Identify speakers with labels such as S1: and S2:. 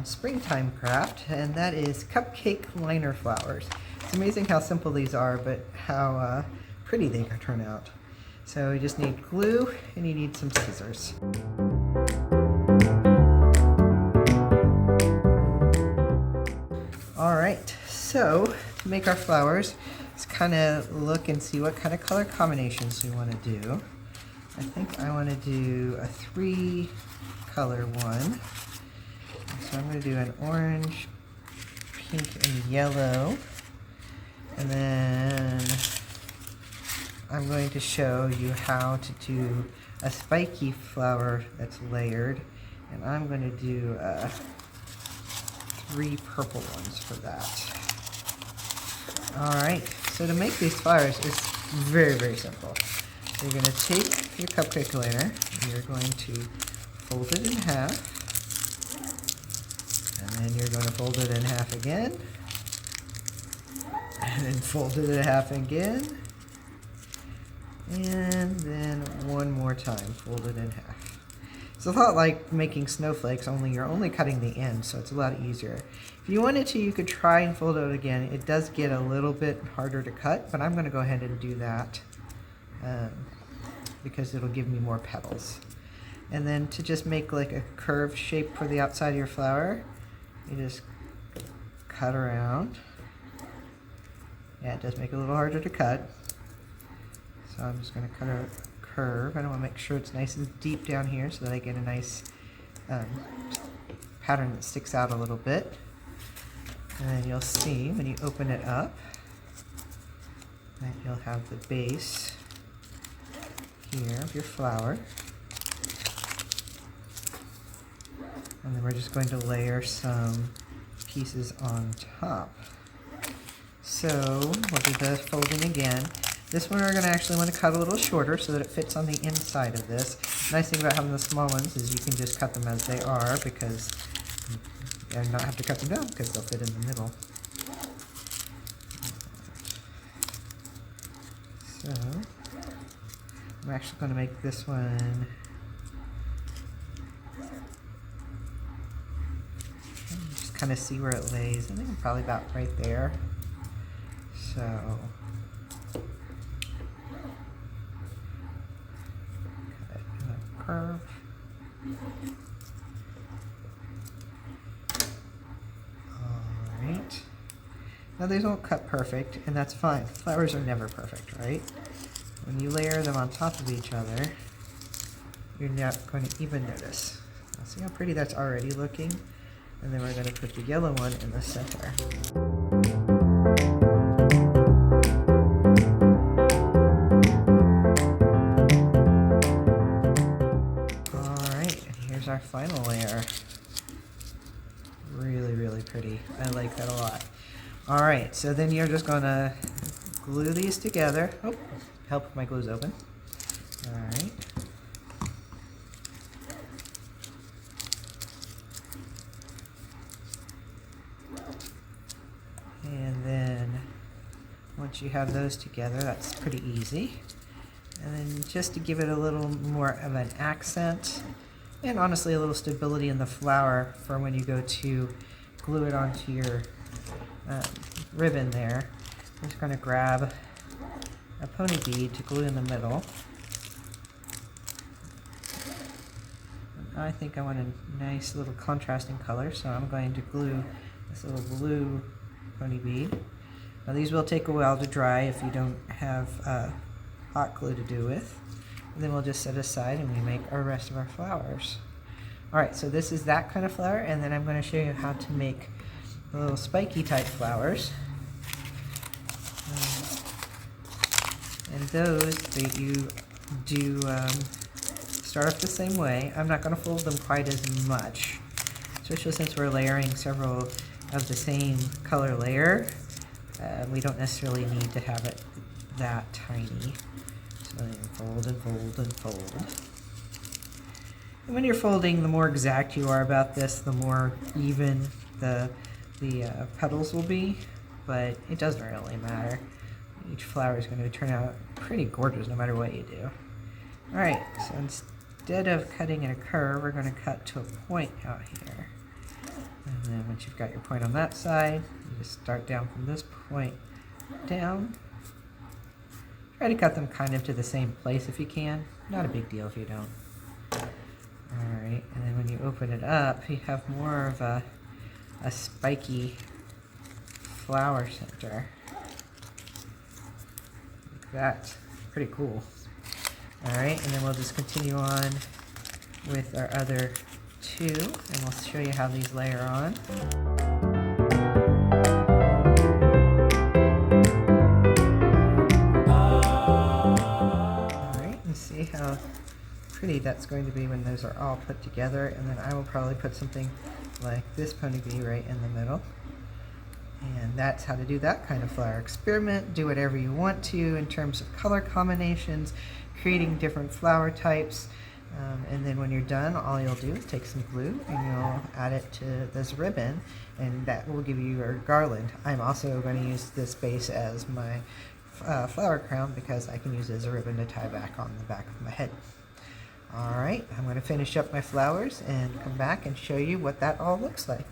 S1: fun springtime craft, and that is cupcake liner flowers. It's amazing how simple these are, but how pretty they can turn out. So you just need glue and you need some scissors. Alright, so to make our flowers, let's kind of look and see what kind of color combinations we want to do. I think I want to do a 3-color one. So I'm going to do an orange, pink, and yellow. And then I'm going to show you how to do a spiky flower that's layered. And I'm going to do 3 purple ones for that. Alright, so to make these flowers, it's very, very simple. So you're going to take your cupcake liner, and you're going to fold it in half, and then you're going to fold it in half again, and then fold it in half again, and then one more time, fold it in half. It's a lot like making snowflakes, only you're only cutting the end, so it's a lot easier. If you wanted to, you could try and fold it again. It does get a little bit harder to cut, but I'm going to go ahead and do that because it'll give me more petals. And then to just make like a curved shape for the outside of your flower, you just cut around. Yeah, it does make it a little harder to cut. So I'm just going to cut a curve. I want to make sure it's nice and deep down here so that I get a nice pattern that sticks out a little bit. And then you'll see when you open it up that you'll have the base here of your flower. And then we're just going to layer some pieces on top. So we'll do the folding again. This one we're going to actually want to cut a little shorter so that it fits on the inside of this. The nice thing about having the small ones is you can just cut them as they are because and not have to cut them down because they'll fit in the middle. So I'm actually going to make this one just kind of see where it lays. I think I'm probably about right there. So cut it in a curve. Alright. Now these won't cut perfect, and that's fine. Flowers are never perfect, right? When you layer them on top of each other, you're not going to even notice. Now see how pretty that's already looking? And then we're going to put the yellow one in the center. Alright, and here's our final layer. Really, really pretty. I like that a lot. Alright, so then you're just going to glue these together. Oh, help if my glue's open. Alright. And then once you have those together, that's pretty easy. And then just to give it a little more of an accent, and honestly a little stability in the flower for when you go to glue it onto your ribbon there, I'm just going to grab a pony bead to glue in the middle. And I think I want a nice little contrasting color, so I'm going to glue this little blue pony bead. Now these will take a while to dry if you don't have hot glue to do with. And then we'll just set aside and we make our rest of our flowers. Alright, so this is that kind of flower, and then I'm going to show you how to make the little spiky type flowers. And those that you do start off the same way. I'm not going to fold them quite as much, especially since we're layering several of the same color layer. We don't necessarily need to have it that tiny. So then fold and fold and fold. And when you're folding, the more exact you are about this, the more even the petals will be, but it doesn't really matter. Each flower is going to turn out pretty gorgeous no matter what you do. Alright, so instead of cutting in a curve, we're going to cut to a point out here. And Once you've got your point on that side, you just start down from this point down. Try to cut them kind of to the same place if you can. Not a big deal if you don't. Alright, and then when you open it up, you have more of a spiky flower center. Like that. Pretty cool. Alright, and then we'll just continue on with our other two, and we'll show you how these layer on. Alright, and see how pretty that's going to be when those are all put together, and then I will probably put something like this pony bee right in the middle. And that's how to do that kind of flower. Experiment, do whatever you want to in terms of color combinations, creating different flower types, and then when you're done, all you'll do is take some glue and you'll add it to this ribbon, and that will give you your garland. I'm also going to use this base as my flower crown because I can use it as a ribbon to tie back on the back of my head. Alright, I'm going to finish up my flowers and come back and show you what that all looks like.